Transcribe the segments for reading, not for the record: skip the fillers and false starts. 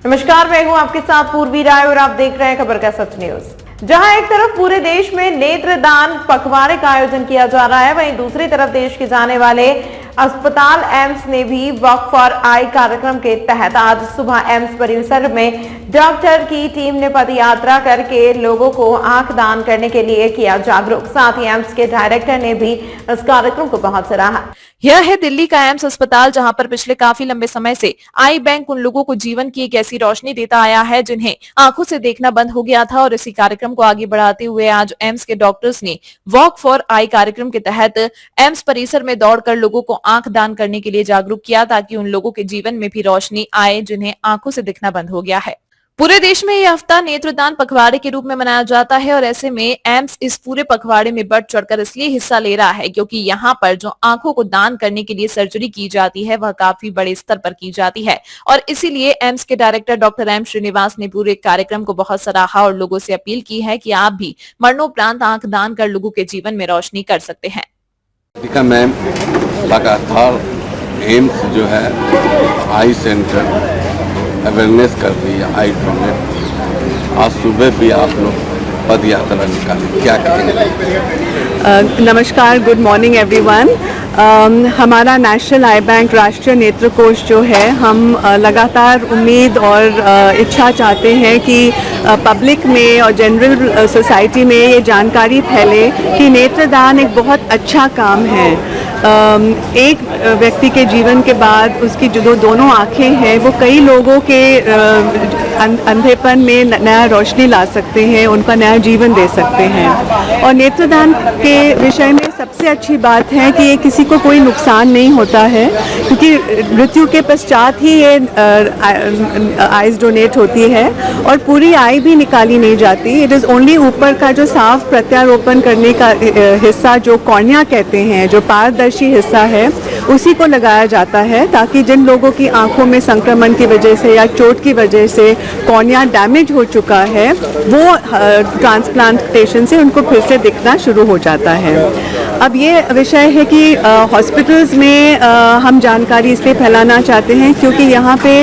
नमस्कार, मैं हूं आपके साथ पूर्वी राय और आप देख रहे हैं खबर का सच न्यूज। जहां एक तरफ पूरे देश में नेत्रदान पखवाड़े का आयोजन किया जा रहा है, वहीं दूसरी तरफ देश के जाने वाले अस्पताल एम्स ने भी वॉक फॉर आई कार्यक्रम के तहत आज सुबह एम्स परिसर में डॉक्टर की टीम ने पद यात्रा करके लोगों को आंख दान करने के लिए किया जागरूक। साथ ही एम्स के डायरेक्टर ने भी इस कार्यक्रम को बहुत सराहा। यह है दिल्ली का एम्स अस्पताल, जहां पर पिछले काफी लंबे समय से आई बैंक उन लोगों को जीवन की एक ऐसी रोशनी देता आया है जिन्हें आंखों से देखना बंद हो गया था। और इसी कार्यक्रम को आगे बढ़ाते हुए आज एम्स के डॉक्टर्स ने वॉक फॉर आई कार्यक्रम के तहत एम्स परिसर में दौड़कर लोगों को आंख दान करने के लिए जागरूक किया, ताकि उन लोगों के जीवन में भी रोशनी आए जिन्हें आंखों से दिखना बंद हो गया है। पूरे देश में यह हफ्ता नेत्रदान पखवाड़े के रूप में मनाया जाता है और ऐसे में एम्स इस पूरे पखवाड़े में बढ़ चढ़कर इसलिए हिस्सा ले रहा है क्योंकि यहाँ पर जो आंखों को दान करने के लिए सर्जरी की जाती है वह काफी बड़े स्तर पर की जाती है। और इसीलिए एम्स के डायरेक्टर डॉक्टर एम श्रीनिवास ने पूरे कार्यक्रम को बहुत सराहा और लोगों से अपील की है कि आप भी मरणोपरांत आंख दान कर लोगों के जीवन में रोशनी कर सकते हैं। मैम लगातार एम्स जो है आई सेंटर अवेयरनेस कर रही है आई डोनेट। आज सुबह भी आप लोग पद यात्रा निकाली, क्या कहेंगे? नमस्कार, गुड मॉर्निंग एवरीवन। हमारा नेशनल आई बैंक राष्ट्रीय नेत्र कोष जो है, हम लगातार उम्मीद और इच्छा चाहते हैं कि पब्लिक में और जनरल सोसाइटी में ये जानकारी फैले कि नेत्रदान एक बहुत अच्छा काम है। एक व्यक्ति के जीवन के बाद उसकी जो दोनों आँखें हैं वो कई लोगों के अंधेपन में नया रोशनी ला सकते हैं, उनका नया जीवन दे सकते हैं। और नेत्रदान के विषय में सबसे अच्छी बात है कि ये किसी को कोई नुकसान नहीं होता है, क्योंकि मृत्यु के पश्चात ही ये आइज डोनेट होती है और पूरी आई भी निकाली नहीं जाती। इट इज़ ओनली ऊपर का जो साफ प्रत्यारोपण करने का हिस्सा जो कॉर्निया कहते हैं, जो पारदर्शी हिस्सा है, उसी को लगाया जाता है, ताकि जिन लोगों की आंखों में संक्रमण की वजह से या चोट की वजह से कॉर्निया डैमेज हो चुका है वो ट्रांसप्लांटेशन से उनको फिर से दिखना शुरू हो जाता है। अब ये विषय है कि हॉस्पिटल्स में हम जानकारी इसलिए फैलाना चाहते हैं क्योंकि यहाँ पे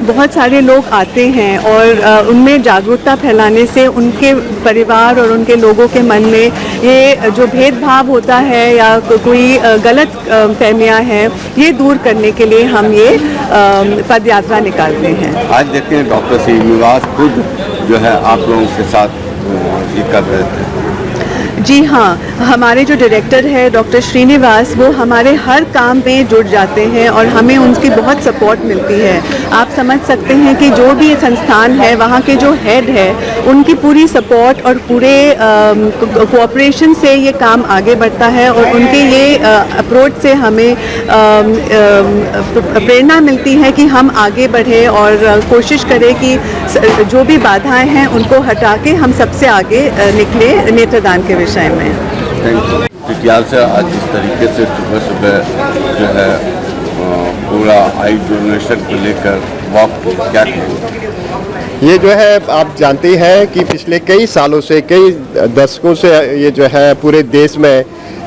बहुत सारे लोग आते हैं और उनमें जागरूकता फैलाने से उनके परिवार और उनके लोगों के मन में ये जो भेदभाव होता है या कोई गलत फहमियाँ हैं, ये दूर करने के लिए हम ये पद यात्रा निकालते हैं। आज देखते हैं डॉक्टर श्रीनिवास खुद जो है आप लोगों के साथ ये कर रहे थे। जी हाँ, हमारे जो डायरेक्टर है डॉक्टर श्रीनिवास, वो हमारे हर काम में जुड़ जाते हैं और हमें उनकी बहुत सपोर्ट मिलती है। आप समझ सकते हैं कि जो भी संस्थान है वहाँ के जो हेड है उनकी पूरी सपोर्ट और पूरे कोऑपरेशन से ये काम आगे बढ़ता है और उनके ये अप्रोच से हमें प्रेरणा मिलती है कि हम आगे बढ़े और कोशिश करें कि जो भी बाधाएं हैं उनको हटा के हम सबसे आगे निकले नेत्रदान के विषय में। विज्ञान से आज इस तरीके से सुबह सुबह जो है पूरा आई डोनेशन को लेकर वॉक, क्या कहेंगे? ये जो है आप जानते हैं कि पिछले कई सालों से, कई दशकों से ये जो है पूरे देश में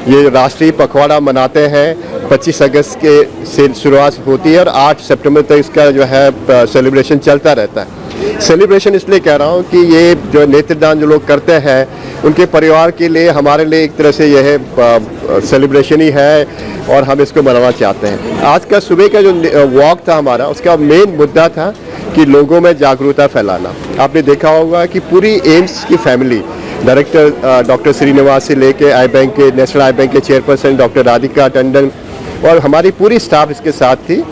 ये राष्ट्रीय पखवाड़ा मनाते हैं। 25 अगस्त के से शुरुआत होती है और 8 सितंबर तक इसका जो है सेलिब्रेशन चलता रहता है। सेलिब्रेशन इसलिए कह रहा हूँ कि ये जो नेत्रदान जो लोग करते हैं उनके परिवार के लिए, हमारे लिए एक तरह से यह सेलिब्रेशन ही है और हम इसको मनाना चाहते हैं। आज का सुबह का जो वॉक था हमारा, उसका मेन मुद्दा था कि लोगों में जागरूकता फैलाना। आपने देखा होगा कि पूरी एम्स की फैमिली, डायरेक्टर डॉक्टर श्रीनिवास से लेके आई बैंक के, नेशनल आई बैंक के चेयरपर्सन डॉक्टर राधिका टंडन और हमारी पूरी स्टाफ इसके साथ थी।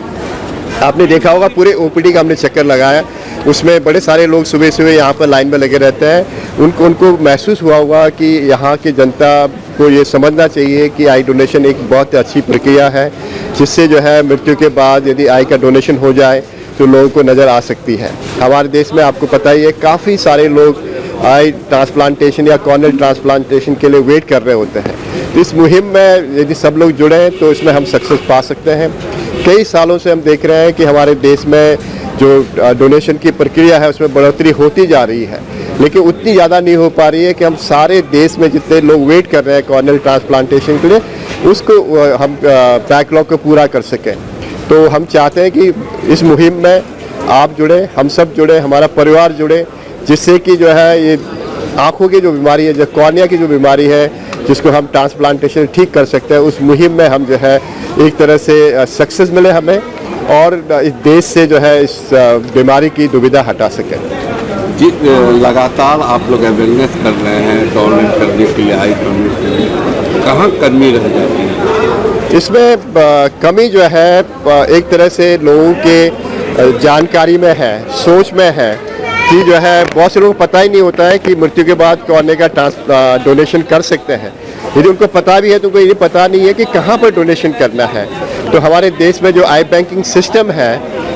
आपने देखा होगा पूरे ओपीडी का हमने चक्कर लगाया, उसमें बड़े सारे लोग सुबह सुबह यहाँ पर लाइन में लगे रहते हैं। उनको महसूस हुआ होगा कि यहाँ की जनता को ये समझना चाहिए कि आई डोनेशन एक बहुत अच्छी प्रक्रिया है, जिससे जो है मृत्यु के बाद यदि आई का डोनेशन हो जाए तो लोगों को नज़र आ सकती है। हमारे देश में आपको पता ही है काफ़ी सारे लोग आई ट्रांसप्लांटेशन या कॉर्नियल ट्रांसप्लांटेशन के लिए वेट कर रहे होते हैं। तो इस मुहिम में यदि सब लोग जुड़े तो इसमें हम सक्सेस पा सकते हैं। कई सालों से हम देख रहे हैं कि हमारे देश में जो डोनेशन की प्रक्रिया है उसमें बढ़ोतरी होती जा रही है, लेकिन उतनी ज़्यादा नहीं हो पा रही है कि हम सारे देश में जितने लोग वेट कर रहे हैं कॉर्नियल ट्रांसप्लांटेशन के लिए, उसको हम बैकलॉग को पूरा कर सकें। तो हम चाहते हैं कि इस मुहिम में आप जुड़े, हम सब जुड़े, हमारा परिवार जुड़े, जिससे कि जो है ये आँखों की जो बीमारी है, जो कॉर्निया की जो बीमारी है, जिसको हम ट्रांसप्लांटेशन ठीक कर सकते हैं, उस मुहिम में हम जो है एक तरह से सक्सेस मिले हमें और इस देश से जो है इस बीमारी की दुविधा हटा सकें। जी, लगातार आप लोग अवेयरनेस कर रहे हैं डोनेट करने के लिए, आई डोनेट के लिए, कहाँ कमी रह जाती है? इसमें कमी जो है एक तरह से लोगों के जानकारी में है, सोच में है कि जो है बहुत से लोगों को पता ही नहीं होता है कि मृत्यु के बाद कॉर्निया का डोनेशन कर सकते हैं। यदि उनको पता भी है तो उनको ये पता नहीं है कि कहाँ पर डोनेशन करना है। तो हमारे देश में जो आई बैंकिंग सिस्टम है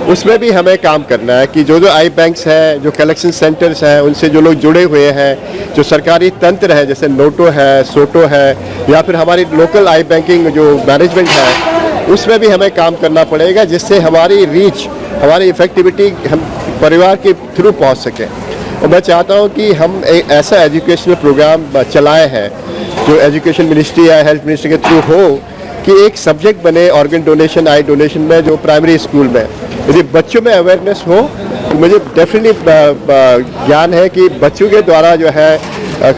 उसमें भी हमें काम करना है कि जो आई बैंक्स हैं, जो कलेक्शन सेंटर्स हैं, उनसे जो लोग जुड़े हुए हैं, जो सरकारी तंत्र है जैसे नोटो है, सोटो है, या फिर हमारी लोकल आई बैंकिंग जो मैनेजमेंट है, उसमें भी हमें काम करना पड़ेगा, जिससे हमारी रीच, हमारी इफेक्टिविटी हम परिवार के थ्रू पहुंच सके। और मैं चाहता हूं कि हम एक ऐसा एजुकेशनल प्रोग्राम चलाए हैं जो एजुकेशन मिनिस्ट्री या हेल्थ मिनिस्ट्री के थ्रू हो कि एक सब्जेक्ट बने ऑर्गन डोनेशन, आई डोनेशन में, जो प्राइमरी स्कूल में यदि बच्चों में अवेयरनेस हो तो मुझे डेफिनेटली ज्ञान है कि बच्चों के द्वारा जो है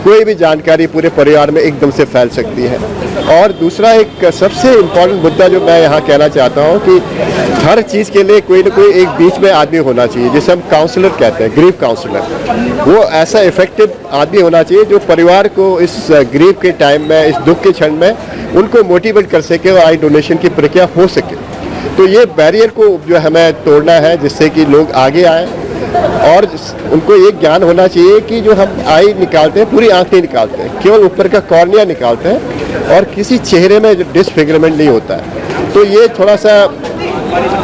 कोई भी जानकारी पूरे परिवार में एकदम से फैल सकती है। और दूसरा एक सबसे इम्पोर्टेंट मुद्दा जो मैं यहाँ कहना चाहता हूँ कि हर चीज़ के लिए कोई ना कोई एक बीच में आदमी होना चाहिए, जिसे हम काउंसलर कहते हैं, ग्रीफ काउंसलर। वो ऐसा इफेक्टिव आदमी होना चाहिए जो परिवार को इस ग्रीफ के टाइम में, इस दुख के क्षण में उनको मोटिवेट कर सके और आई डोनेशन की प्रक्रिया हो सके। तो ये बैरियर को जो हमें तोड़ना है, जिससे कि लोग आगे आए और उनको ये ज्ञान होना चाहिए कि जो हम आई निकालते हैं पूरी आंख नहीं निकालते हैं, केवल ऊपर का कॉर्निया निकालते हैं और किसी चेहरे में जो डिसफिगरमेंट नहीं होता है। तो ये थोड़ा सा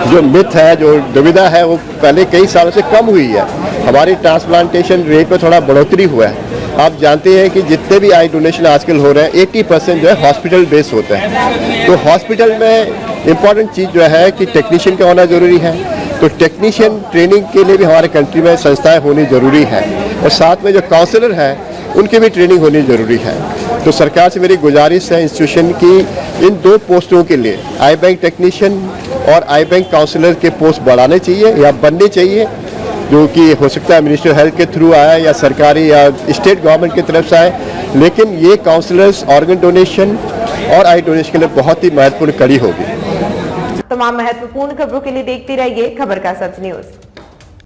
जो मिथ है, जो दुविधा है, वो पहले कई सालों से कम हुई है। हमारी ट्रांसप्लांटेशन रेट में थोड़ा बढ़ोतरी हुआ है। आप जानते हैं कि जितने भी आई डोनेशन आजकल हो रहे हैं 80% जो है हॉस्पिटल बेस होते हैं। तो हॉस्पिटल में इम्पॉर्टेंट चीज़ जो है कि टेक्नीशियन का होना ज़रूरी है। तो टेक्नीशियन ट्रेनिंग के लिए भी हमारे कंट्री में संस्थाएं होनी ज़रूरी है और साथ में जो काउंसलर हैं उनकी भी ट्रेनिंग होनी ज़रूरी है। तो सरकार से मेरी गुजारिश है इंस्टीट्यूशन की इन 2 पोस्टों के लिए आई बैंक टेक्नीशियन और आई बैंक काउंसलर के पोस्ट बढ़ाने चाहिए या बनने चाहिए, जो कि हो सकता है मिनिस्ट्री ऑफ हेल्थ के थ्रू आए या सरकारी या स्टेट गवर्नमेंट की तरफ से आए। लेकिन ये काउंसलर्स ऑर्गन डोनेशन और आई डोनेशन के लिए बहुत ही महत्वपूर्ण कड़ी होगी। तमाम महत्वपूर्ण खबरों के लिए देखते रहिए खबर का सच न्यूज।